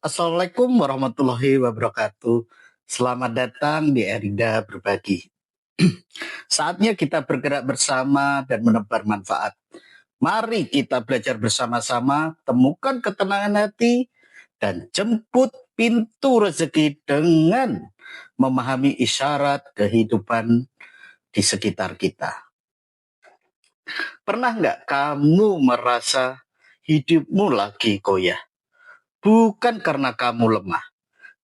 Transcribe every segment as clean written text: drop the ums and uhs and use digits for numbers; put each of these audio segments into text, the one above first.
Assalamualaikum warahmatullahi wabarakatuh. Selamat datang di Erida Berbagi. Saatnya kita bergerak bersama dan menebar manfaat. Mari kita belajar bersama-sama, temukan ketenangan hati, dan jemput pintu rezeki dengan memahami isyarat kehidupan di sekitar kita. Pernah nggak kamu merasa hidupmu lagi goyah? Bukan karena kamu lemah,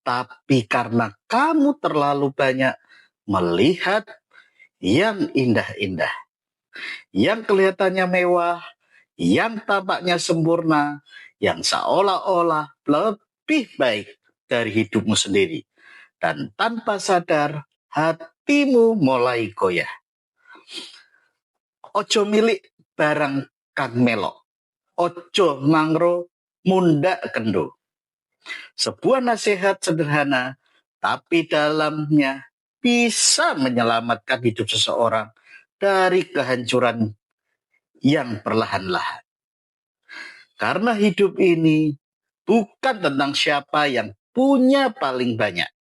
tapi karena kamu terlalu banyak melihat yang indah-indah, yang kelihatannya mewah, yang tampaknya sempurna, yang seolah-olah lebih baik dari hidupmu sendiri. Dan tanpa sadar, hatimu mulai goyah. Ojo milik barang kang melok, ojo mangro mundak kendo. Sebuah nasihat sederhana, tapi dalamnya bisa menyelamatkan hidup seseorang dari kehancuran yang perlahan-lahan. Karena hidup ini bukan tentang siapa yang punya paling banyak,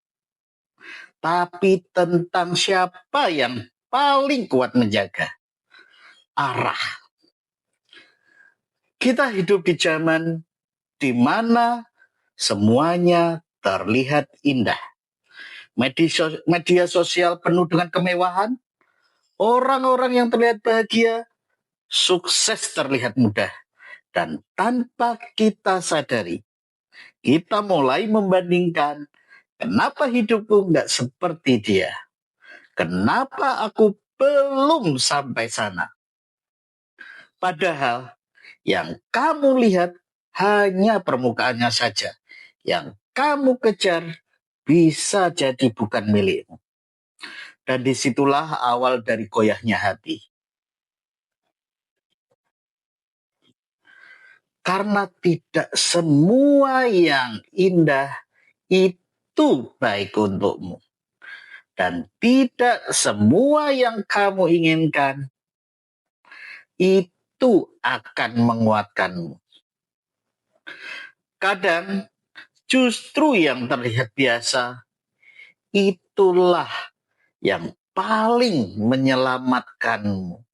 tapi tentang siapa yang paling kuat menjaga arah. Kita hidup di zaman di mana semuanya terlihat indah. Media sosial penuh dengan kemewahan, orang-orang yang terlihat bahagia, sukses terlihat mudah. Dan tanpa kita sadari, kita mulai membandingkan, kenapa hidupku nggak seperti dia? Kenapa aku belum sampai sana? Padahal yang kamu lihat hanya permukaannya saja. Yang kamu kejar bisa jadi bukan milikmu. Dan disitulah awal dari goyahnya hati. Karena tidak semua yang indah itu baik untukmu. Dan tidak semua yang kamu inginkan itu akan menguatkanmu. Kadang justru yang terlihat biasa itulah yang paling menyelamatkanmu.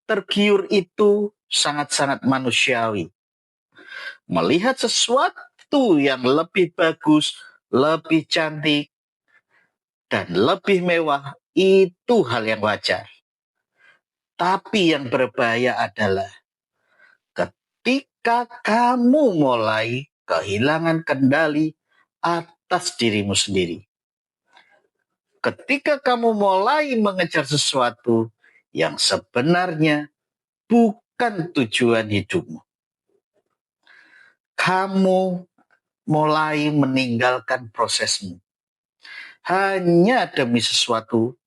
Tergiur itu sangat-sangat manusiawi. Melihat sesuatu yang lebih bagus, lebih cantik, dan lebih mewah itu hal yang wajar. Tapi yang berbahaya adalah ketika kamu mulai kehilangan kendali atas dirimu sendiri. Ketika kamu mulai mengejar sesuatu yang sebenarnya bukan tujuan hidupmu. Kamu mulai meninggalkan prosesmu hanya demi sesuatu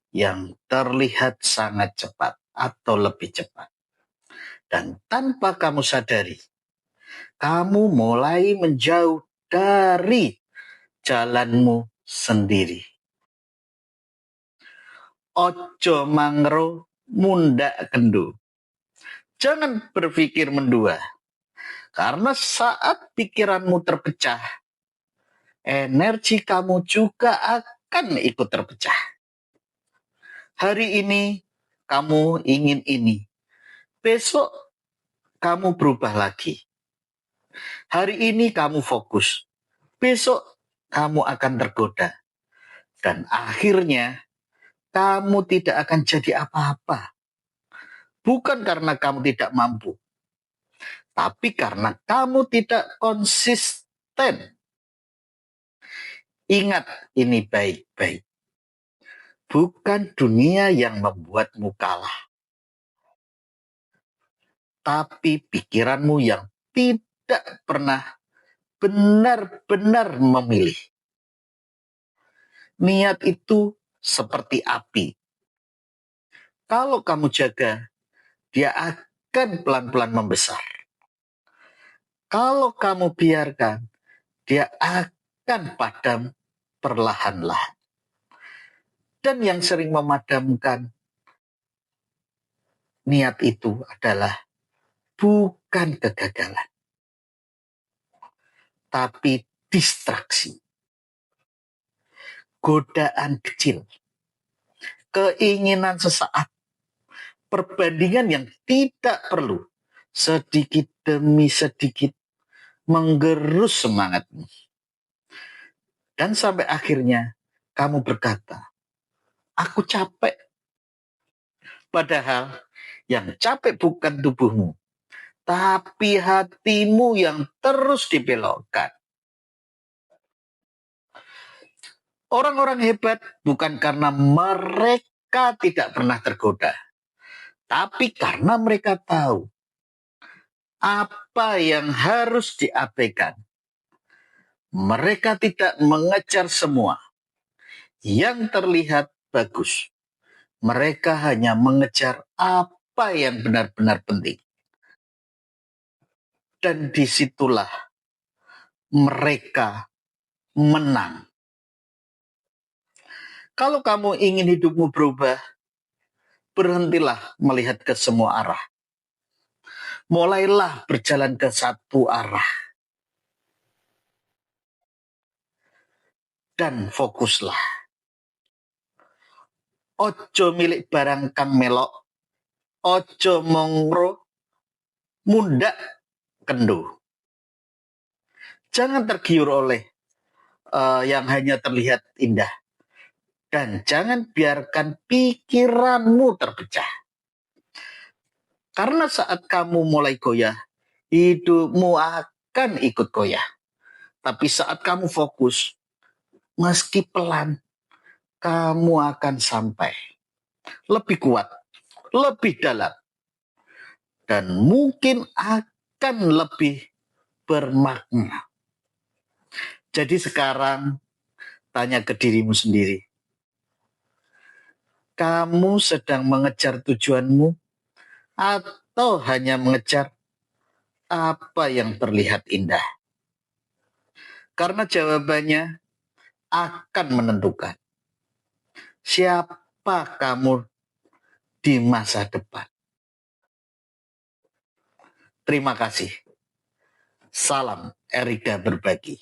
yang terlihat sangat cepat atau lebih cepat. Dan tanpa kamu sadari, kamu mulai menjauh dari jalanmu sendiri. Ojo mangro mundak kendo. Jangan berpikir mendua. Karena saat pikiranmu terpecah, energi kamu juga akan ikut terpecah. Hari ini kamu ingin ini. Besok kamu berubah lagi. Hari ini kamu fokus. Besok kamu akan tergoda. Dan akhirnya kamu tidak akan jadi apa-apa. Bukan karena kamu tidak mampu, tapi karena kamu tidak konsisten. Ingat ini baik-baik. Bukan dunia yang membuatmu kalah, tapi pikiranmu yang tidak pernah benar-benar memilih. Niat itu seperti api. Kalau kamu jaga, dia akan pelan-pelan membesar. Kalau kamu biarkan, dia akan padam perlahan-lahan. Dan yang sering memadamkan niat itu adalah bukan kegagalan, tapi distraksi, godaan kecil, keinginan sesaat, perbandingan yang tidak perlu, sedikit demi sedikit menggerus semangatmu. Dan sampai akhirnya kamu berkata, aku capek. Padahal yang capek bukan tubuhmu, tapi hatimu yang terus dibelokkan. Orang-orang hebat bukan karena mereka tidak pernah tergoda, tapi karena mereka tahu apa yang harus diabaikan. Mereka tidak mengejar semua yang terlihat bagus. Mereka hanya mengejar apa yang benar-benar penting. Dan disitulah mereka menang. Kalau kamu ingin hidupmu berubah, berhentilah melihat ke semua arah. Mulailah berjalan ke satu arah. Dan fokuslah. Ojo milik barang kang melok, ojo mongro, mundak kendo. Jangan tergiur oleh yang hanya terlihat indah. Dan jangan biarkan pikiranmu terpecah. Karena saat kamu mulai goyah, hidupmu akan ikut goyah. Tapi saat kamu fokus, meski pelan, kamu akan sampai lebih kuat, lebih dalam, dan mungkin akan lebih bermakna. Jadi sekarang tanya ke dirimu sendiri. Kamu sedang mengejar tujuanmu atau hanya mengejar apa yang terlihat indah? Karena jawabannya akan menentukan siapa kamu di masa depan. Terima kasih. Salam Erida Berbagi.